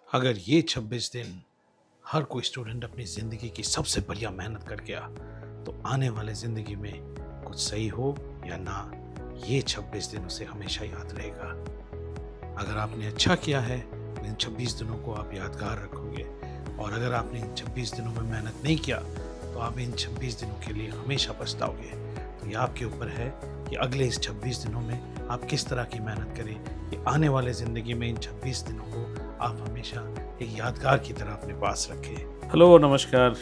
अगर ये 26 दिन हर कोई स्टूडेंट अपनी ज़िंदगी की सबसे बढ़िया मेहनत कर गया, तो आने वाले ज़िंदगी में कुछ सही हो या ना, ये 26 दिन उसे हमेशा याद रहेगा। अगर आपने अच्छा किया है, तो इन 26 दिनों को आप यादगार रखोगे और अगर आपने इन 26 दिनों में मेहनत नहीं किया, तो आप इन 26 दिनों के लिए हमेशा पछताओगे। तो ये आपके ऊपर है कि अगले इस 26 दिनों में आप किस तरह की मेहनत करें कि आने वाले ज़िंदगी में इन 26 दिनों को आप हमेशा एक यादगार की तरह अपने पास रखें। Hello, Namaskar.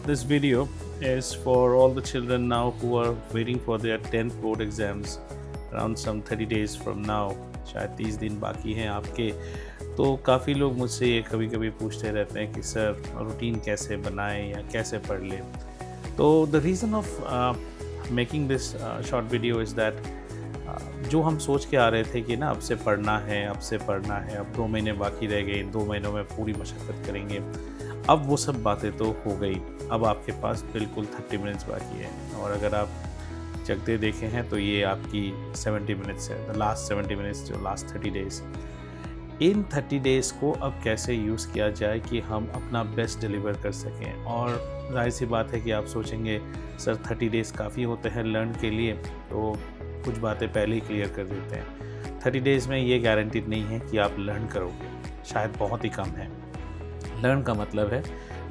This video is for all the children now who are waiting for their 10th board exams around some 30 days from now. शायद 30 दिन बाकी हैं आपके। तो काफ़ी लोग मुझसे ये कभी कभी पूछते रहते हैं कि सर रूटीन कैसे बनाएं या कैसे पढ़ लें। तो the reason of making this short video is that जो हम सोच के आ रहे थे कि ना अब से पढ़ना है, अब से पढ़ना है, अब 2 महीने बाकी रह गए, इन 2 महीनों में पूरी मशक्क़त करेंगे। अब वो सब बातें तो हो गई। अब आपके पास बिल्कुल 30 मिनट्स बाकी है और अगर आप जगते देखे हैं तो ये आपकी 70 मिनट्स है, द लास्ट 70 मिनट्स, जो लास्ट 30 डेज़। इन 30 डेज़ को अब कैसे यूज़ किया जाए कि हम अपना बेस्ट डिलीवर कर सकें। और ज़ाहिर सी बात है कि आप सोचेंगे सर 30 डेज़ काफ़ी होते हैं लर्न के लिए, तो कुछ बातें पहले ही क्लियर कर देते हैं। 30 डेज़ में ये गारंटीड नहीं है कि आप लर्न करोगे, शायद बहुत ही कम है। लर्न का मतलब है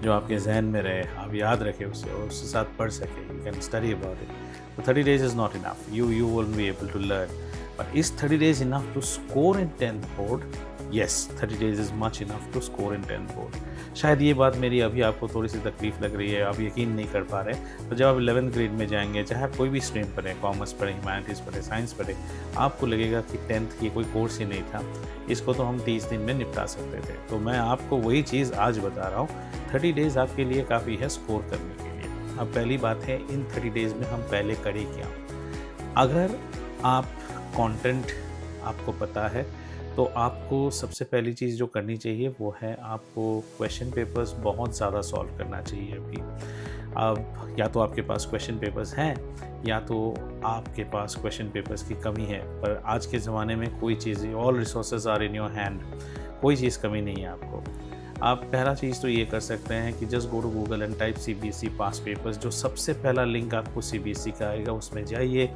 जो आपके जहन में रहे, आप याद रखें उसे और उसके साथ पढ़ सकें, you can study about it. तो 30 days is not enough, you won't be able to learn. But is 30 days enough to score in 10th board? Yes, 30 days is much enough to score in 10th board. शायद ये बात मेरी अभी आपको थोड़ी सी तकलीफ लग रही है, आप यकीन नहीं कर पा रहे। तो जब आप 11th ग्रेड में जाएंगे, चाहे आप कोई भी स्ट्रीम पढ़ें, कॉमर्स पढ़ें, ह्यूमैनिटीज़ पढ़ें, साइंस पढ़ें, आपको लगेगा कि 10th ये कोई कोर्स ही नहीं था, इसको तो हम 30 दिन में निपटा सकते थे। तो मैं आपको वही चीज़ आज बता रहा हूँ। 30 डेज़ आपके लिए काफ़ी है स्कोर करने के लिए। अब पहली बात है, इन 30 डेज़ में हम पहले करें क्या। अगर आप कंटेंट आपको पता है, तो आपको सबसे पहली चीज़ जो करनी चाहिए वो है आपको क्वेश्चन पेपर्स बहुत ज़्यादा सॉल्व करना चाहिए अभी। अब या तो आपके पास क्वेश्चन पेपर्स हैं या तो आपके पास क्वेश्चन पेपर्स की कमी है, पर आज के ज़माने में कोई चीज़, all resources are in your hand, कोई चीज़ कमी नहीं है आपको। आप पहला चीज़ तो ये कर सकते हैं कि just go to Google and type CBSE past papers. जो सबसे पहला लिंक आपको CBSE का आएगा उसमें जाइए,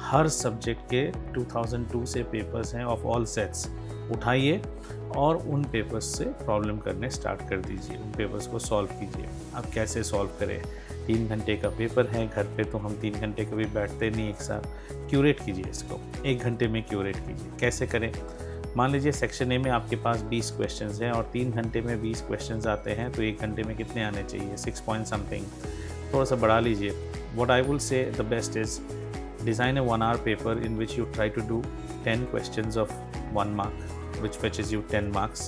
हर सब्जेक्ट के 2002 से पेपर्स हैं ऑफ ऑल सेट्स, उठाइए और उन पेपर्स से प्रॉब्लम करने स्टार्ट कर दीजिए, उन पेपर्स को सॉल्व कीजिए। अब कैसे सॉल्व करें? 3 घंटे का पेपर है, घर पे तो हम 3 घंटे कभी बैठते नहीं एक साथ। क्यूरेट कीजिए इसको, 1 घंटे में क्यूरेट कीजिए। कैसे करें? मान लीजिए सेक्शन ए में आपके पास 20 क्वेश्चंस हैं और 3 घंटे में 20 क्वेश्चंस आते हैं, तो 1 घंटे में कितने आने चाहिए? 6 पॉइंट समथिंग। थोड़ा सा बढ़ा लीजिए। What I will say the best is design a 1 hour paper in which you try to do 10 questions of 1 mark, which fetches you 10 marks.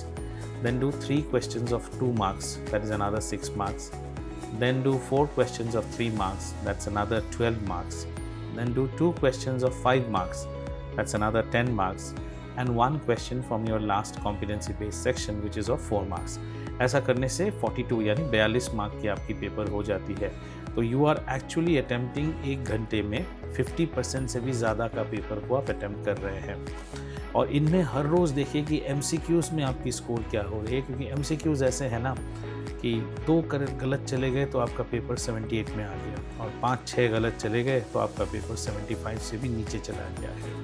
Then do 3 questions of 2 marks, that is another 6 marks. Then do 4 questions of 3 marks, that's another 12 marks. Then do 2 questions of 5 marks, that's another 10 marks. And 1 question from your last competency based section which is of 4 marks. ऐसा करने से 42 यानी 42 mark की आपकी paper हो जाती है। तो यू आर एक्चुअली अटेम्प्टिंग 1 घंटे में 50% से भी ज़्यादा का पेपर को आप अटेम्प्ट कर रहे हैं। और इनमें हर रोज़ देखिए कि MCQs में आपकी स्कोर क्या हो रही है, क्योंकि MCQs ऐसे हैं ना कि 2 गलत चले गए तो आपका पेपर 78 में आ गया और 5-6 गलत चले गए तो आपका पेपर 75 से भी नीचे चला गया है।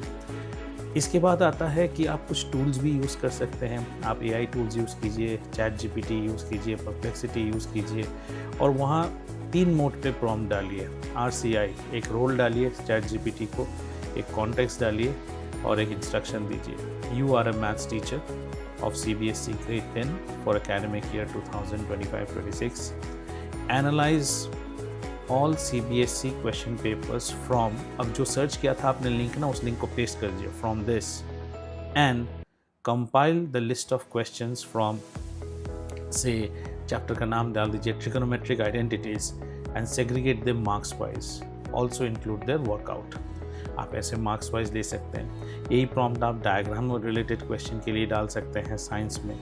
इसके बाद आता है कि आप कुछ टूल्स भी यूज़ कर सकते हैं। आप AI टूल्स यूज़ कीजिए, ChatGPT यूज़ कीजिए, परप्लेक्सिटी यूज़ कीजिए और वहाँ 3 मोड पे प्रॉम्प्ट डालिए। RCI एक रोल डालिए ChatGPT को, एक कॉन्टेक्स्ट डालिए और एक इंस्ट्रक्शन दीजिए। You are a maths teacher of CBSE grade 10 for academic year 2025-26. Analyze all CBSE question papers from, अब जो सर्च किया था आपने लिंक ना, उस लिंक को पेस्ट कर दीजिए, from this, and compile the list of questions from, से चैप्टर का नाम डाल दीजिए trigonometric identities and segregate them marks wise, also include their workout. आप ऐसे मार्क्स वाइज दे सकते हैं। यही प्रॉम्प्ट आप डायग्राम रिलेटेड क्वेश्चन के लिए डाल सकते हैं, साइंस में,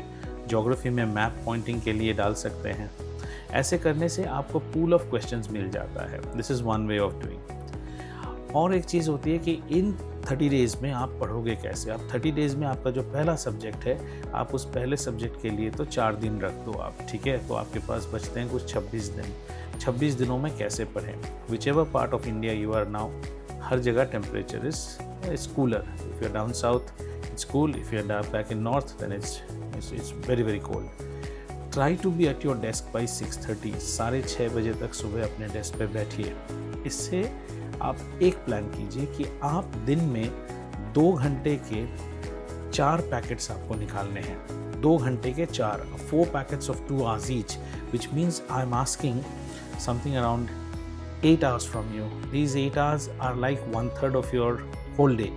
ज्योग्राफी में मैप पॉइंटिंग के लिए डाल सकते हैं। ऐसे करने से आपको पूल ऑफ क्वेश्चंस मिल जाता है। This is one way of doing. और एक चीज़ होती है कि इन 30 डेज़ में आप पढ़ोगे कैसे? आप 30 डेज़ में आपका जो पहला सब्जेक्ट है, आप उस पहले सब्जेक्ट के लिए तो 4 दिन रख दो आप, ठीक है? तो आपके पास बचते हैं कुछ 26 दिन। 26 दिनों में कैसे पढ़ें? Whichever part of India you are now, हर जगह temperature is cooler. If you are down south, it's cool. If you are back in north, then it's very very cold. Try to be at your desk by 6:30. 6:30 बजे तक सुबह अपने desk पे बैठिए। इससे आप एक प्लान कीजिए कि आप दिन में 2 घंटे के 4 पैकेट्स आपको निकालने हैं। 2 घंटे के 4, 4 packets of 2 hours each, which means I am asking something around 8 hours from you. These 8 hours are like 1/3 of your whole day.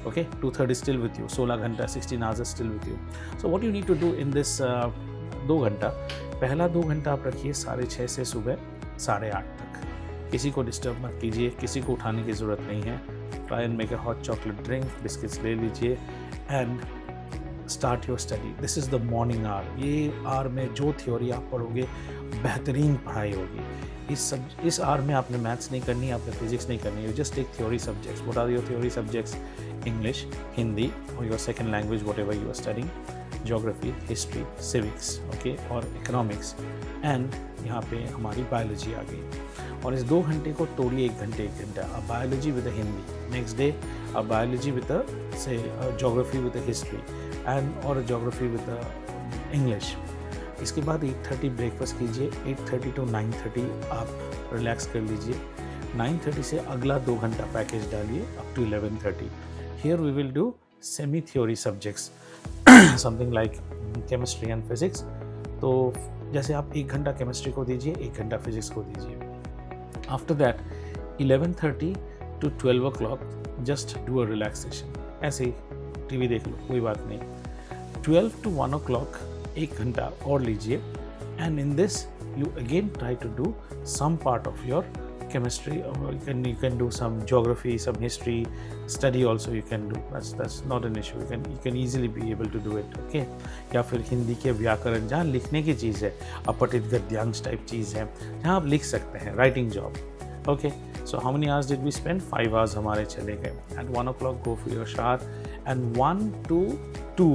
Okay, 2/3 is still with you. 16 घंटा, 16 hours is still with you. So what you need to do in this 2 घंटा, पहला 2 घंटा आप रखिए 6:30 से सुबह 8:30 तक। किसी को डिस्टर्ब मत कीजिए, किसी को उठाने की ज़रूरत नहीं है। Try and make a hot chocolate drink, biscuits ले लीजिए and start your study. This is the morning hour. ये आवर में जो थ्योरी आप पढ़ोगे बेहतरीन पढ़ाई होगी। इस आवर में आपने मैथ्स नहीं करनी, आपने फिजिक्स नहीं करनी। You just take theory subjects. What are your theory subjects? English, Hindi और your second language whatever you are studying, geography, history, civics, okay, और इकोनॉमिक्स, एंड यहाँ पे हमारी बायोलॉजी आ गई। और इस 2 घंटे को तोड़िए 1 घंटे 1 घंटा। अब biology with Hindi, next day अब बायोलॉजी विद से ज्योग्राफी विद हिस्ट्री एंड और ज्योग्राफी विद इंग्लिश। इसके बाद 8:30 ब्रेकफास्ट कीजिए। 8:30 to 9:30 आप रिलैक्स कर लीजिए। 9:30 से अगला 2 घंटा पैकेज डालिए up to 11:30। Here we will do semi theory subjects something like chemistry and physics. तो जैसे आप 1 घंटा केमिस्ट्री को दीजिए, 1 घंटा फिजिक्स को दीजिए। After that 11:30 to 12 o'clock just do a relaxation. ऐसे ही टीवी देख लो, कोई बात नहीं। 12 to 1 o'clock 1 घंटा और लीजिए and in this you again try to do some part of your chemistry, you can do some geography, some history study also you can do. That's not an issue. You can easily be able to do it. Okay, या फिर हिंदी के व्याकरण, जहाँ लिखने की चीज़ है, अपठित गद्यांश type चीज़ है, जहाँ आप लिख सकते हैं, writing job. Okay, so how many hours did we spend? 5 hours हमारे चले गए। At 1 o'clock go for your shower and 1 to 2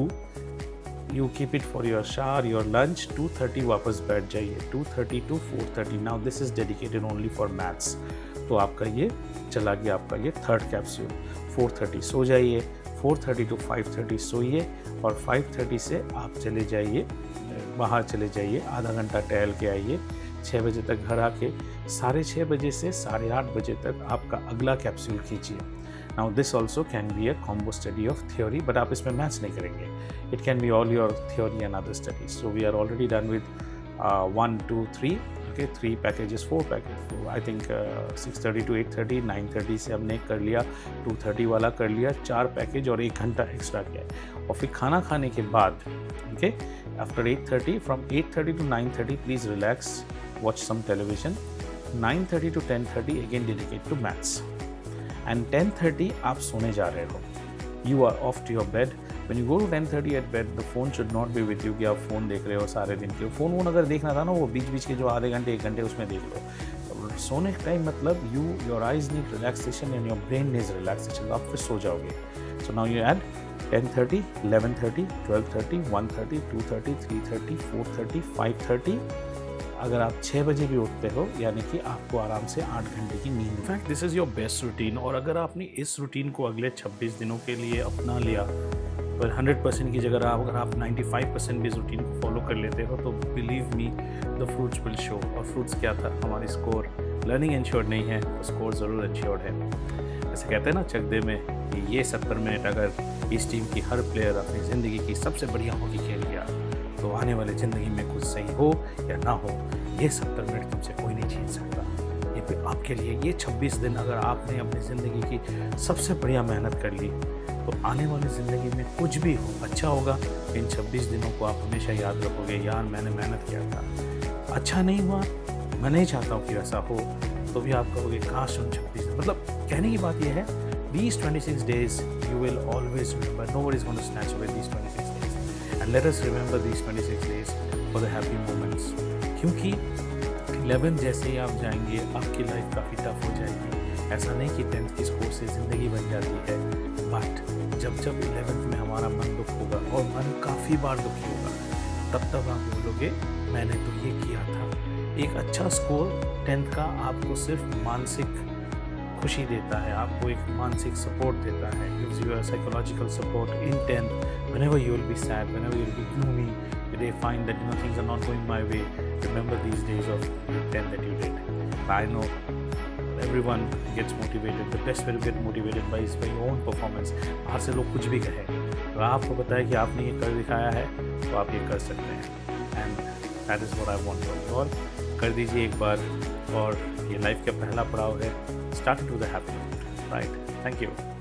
you keep it for your shower, your lunch। 2:30 वापस बैठ जाइए। 2:30 to 4:30। Now this is dedicated only for maths। तो आपका ये चला गया, आपका ये 3rd कैप्सूल। 4:30 सो जाइए, 4:30 to 5:30 सोइए और 5:30 से आप चले जाइए, बाहर चले जाइए, आधा घंटा टहल के आइए। 6 बजे तक घर आके 6:30 बजे से 8:30 बजे तक आपका अगला capsule खींचिए। Now this also can be a combo study of theory, but आप इसमें मैथ्स नहीं करेंगे। It can be all your theory and other studies. So we are already done with 1, 2, 3. Okay, 3 packages, 4 packages. I think 6:30 to 8:30, 9:30 से हमने कर लिया, 2:30 वाला कर लिया, 4 पैकेज और 1 घंटा एक्स्ट्रा किया है। और फिर खाना खाने के बाद, okay, after 8:30, from 8:30 to 9:30, please relax, watch some television. 9:30 to 10:30 again dedicate to maths. And 10:30 आप सोने जा रहे हो। You are off to your bed. When you go to 10:30 at bed, the phone should not be with you कि आप phone देख रहे हो सारे दिन के। फ़ोन अगर देखना था ना, वो बीच बीच के जो आधे घंटे 1 घंटे उसमें देख लो। सोने का टाइम मतलब your eyes need relaxation and your brain needs relaxation। तो आप फिर सो जाओगे। So now you add 10:30, 11:30, 12:30, 1:30, 2:30, 3:30, 4:30, 5:30। अगर आप 6 बजे भी उठते हो, यानी कि आपको आराम से 8 घंटे की नींद। In fact this is your best routine. और अगर आपने इस रूटीन को अगले 26 दिनों के लिए अपना लिया, पर 100% की जगह अगर आप 95% भी इस रूटीन को फॉलो कर लेते हो, तो believe me the fruits will show. और फ्रूट्स क्या था? हमारी स्कोर। लर्निंग इंश्योर्ड नहीं है तो स्कोर ज़रूर इंश्योर्ड है। ऐसे कहते हैं ना चकदे में कि ये 70 मिनट अगर इस टीम की हर प्लेयर अपनी ज़िंदगी की सबसे बढ़िया हॉकी खेल गया, तो आने वाली ज़िंदगी में कुछ सही हो या ना हो, ये 70 मिनट तुमसे कोई नहीं छीन सकता। ये पे आपके लिए ये 26 दिन अगर आपने अपनी ज़िंदगी की सबसे बढ़िया मेहनत कर ली, तो आने वाली ज़िंदगी में कुछ भी हो अच्छा होगा। इन 26 दिनों को आप हमेशा याद रखोगे, यार मैंने मेहनत किया था, अच्छा नहीं हुआ, मैं नहीं चाहता हूँ कि ऐसा हो, तो भी आप कहोगे काश उन 26 दिन। मतलब कहने की बात यह है, these 26 days you will always remember. Nobody is going to snatch away these 26 days. And let us remember these 26 days for the happy moments. क्योंकि 11 जैसे ही आप जाएंगे, आपकी लाइफ काफ़ी टफ हो जाएगी। ऐसा नहीं कि 10th की स्कोर से ज़िंदगी बन जाती है। बट जब जब 11th में हमारा मन दुख होगा और मन काफ़ी बार दुखी होगा, तब आप बोलोगे मैंने तो ये किया था। एक अच्छा स्कोर 10th का आपको सिर्फ मानसिक खुशी देता है, आपको एक मानसिक सपोर्ट देता है, gives you a psychological support in 10th. Whenever you will be sad, whenever you will be gloomy, you may find that things are not going my way, remember these days of 10th that you did. I know everyone gets motivated. The best way to get motivated is by your own performance. बाहर से लोग कुछ भी कहें, अगर आपको पता है कि आपने ये कर दिखाया है तो आप ये कर सकते हैं। And that is what I want from you all. कर दीजिए एक बार, और ये लाइफ का पहला पड़ाव है। Start it with a happy note, right? Thank you.